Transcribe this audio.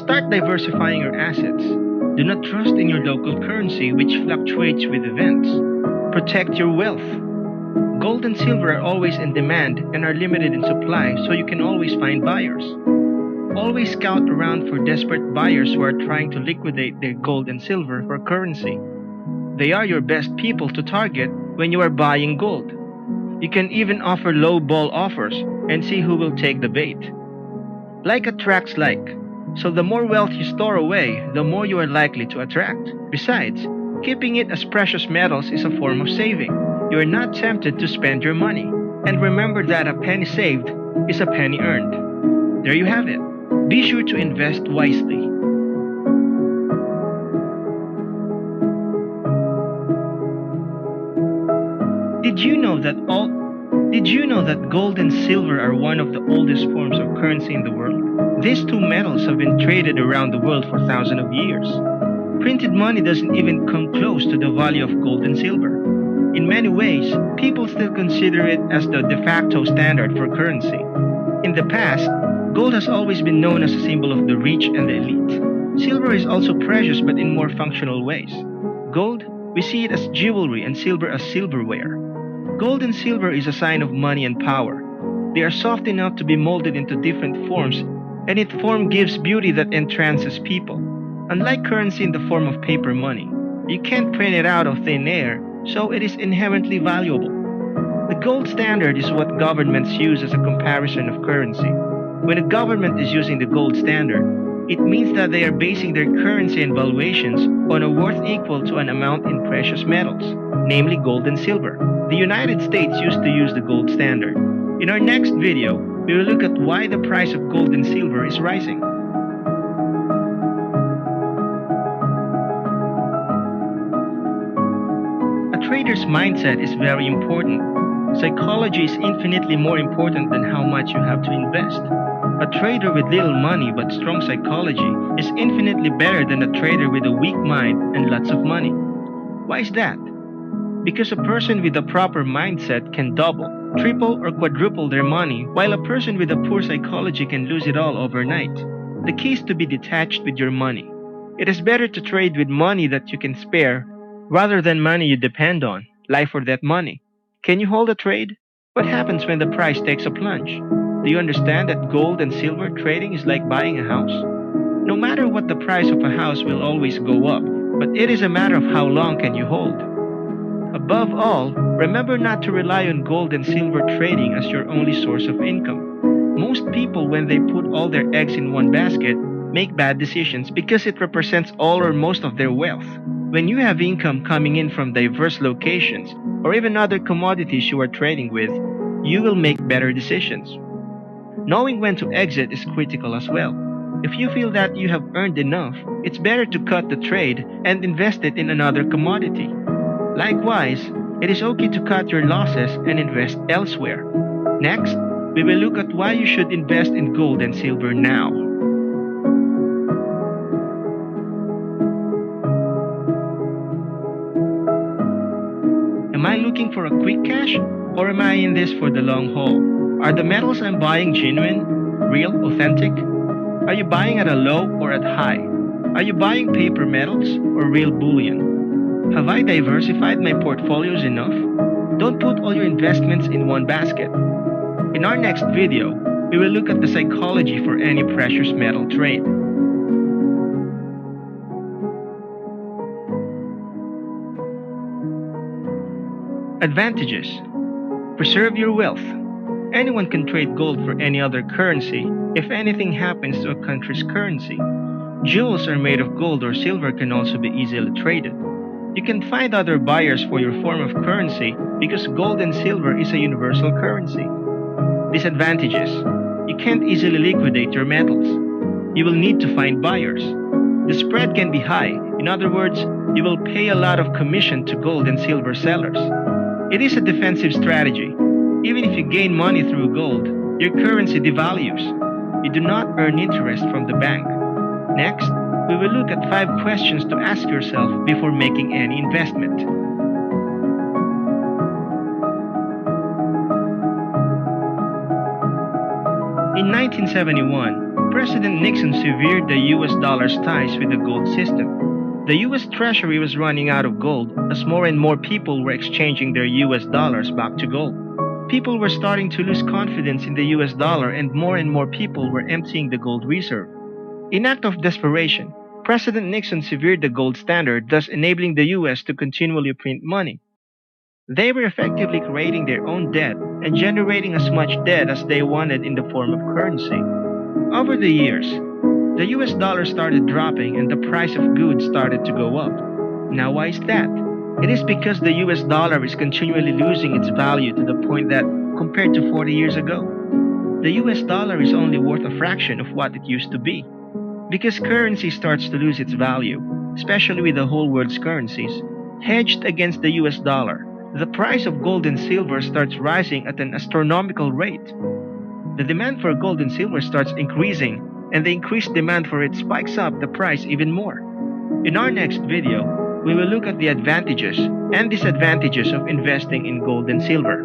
Start diversifying your assets. Do not trust in your local currency, which fluctuates with events. Protect your wealth. Gold and silver are always in demand and are limited in supply, so you can always find buyers. Always scout around for desperate buyers who are trying to liquidate their gold and silver for currency. They are your best people to target when you are buying gold. You can even offer low ball offers and see who will take the bait. Like attracts like. So the more wealth you store away, the more you are likely to attract. Besides, keeping it as precious metals is a form of saving. You are not tempted to spend your money. And remember that a penny saved is a penny earned. There you have it. Be sure to invest wisely. Did you know that gold and silver are one of the oldest forms of currency in the world? These two metals have been traded around the world for thousands of years. Printed money doesn't even come close to the value of gold and silver. In many ways, people still consider it as the de facto standard for currency. In the past, gold has always been known as a symbol of the rich and the elite. Silver is also precious but in more functional ways. Gold, we see it as jewelry and silver as silverware. Gold and silver is a sign of money and power. They are soft enough to be molded into different forms, and its form gives beauty that entrances people. Unlike currency in the form of paper money, you can't print it out of thin air, so it is inherently valuable. The gold standard is what governments use as a comparison of currency. When a government is using the gold standard, it means that they are basing their currency and valuations on a worth equal to an amount in precious metals, namely gold and silver. The United States used to use the gold standard. In our next video, we will look at why the price of gold and silver is rising. A trader's mindset is very important. Psychology is infinitely more important than how much you have to invest. A trader with little money but strong psychology is infinitely better than a trader with a weak mind and lots of money. Why is that? Because a person with a proper mindset can double, triple, or quadruple their money, while a person with a poor psychology can lose it all overnight. The key is to be detached with your money. It is better to trade with money that you can spare rather than money you depend on, life or death money. Can you hold a trade? What happens when the price takes a plunge? Do you understand that gold and silver trading is like buying a house? No matter what, the price of a house will always go up, but it is a matter of how long can you hold. Above all, remember not to rely on gold and silver trading as your only source of income. Most people, when they put all their eggs in one basket, make bad decisions because it represents all or most of their wealth. When you have income coming in from diverse locations, or even other commodities you are trading with, you will make better decisions. Knowing when to exit is critical as well. If you feel that you have earned enough, it's better to cut the trade and invest it in another commodity. Likewise, it is okay to cut your losses and invest elsewhere. Next, we will look at why you should invest in gold and silver now. Am I looking for a quick cash, or am I in this for the long haul? Are the metals I'm buying genuine, real, authentic? Are you buying at a low or at high? Are you buying paper metals or real bullion? Have I diversified my portfolios enough? Don't put all your investments in one basket. In our next video, we will look at the psychology for any precious metal trade. Advantages. Preserve your wealth. Anyone can trade gold for any other currency if anything happens to a country's currency. Jewels are made of gold or silver can also be easily traded. You can find other buyers for your form of currency because gold and silver is a universal currency. Disadvantages. You can't easily liquidate your metals. You will need to find buyers. The spread can be high. In other words, you will pay a lot of commission to gold and silver sellers. It is a defensive strategy. Even if you gain money through gold, your currency devalues. You do not earn interest from the bank. Next, we will look at 5 questions to ask yourself before making any investment. In 1971, President Nixon severed the US dollar's ties with the gold system. The US Treasury was running out of gold as more and more people were exchanging their US dollars back to gold. People were starting to lose confidence in the US dollar and more people were emptying the gold reserve. In act of desperation, President Nixon severed the gold standard, thus enabling the US to continually print money. They were effectively creating their own debt and generating as much debt as they wanted in the form of currency. Over the years, the US dollar started dropping and the price of goods started to go up. Now, why is that? It is because the US dollar is continually losing its value to the point that, compared to 40 years ago, the US dollar is only worth a fraction of what it used to be. Because currency starts to lose its value, especially with the whole world's currencies, hedged against the US dollar, the price of gold and silver starts rising at an astronomical rate. The demand for gold and silver starts increasing, and the increased demand for it spikes up the price even more. In our next video, we will look at the advantages and disadvantages of investing in gold and silver.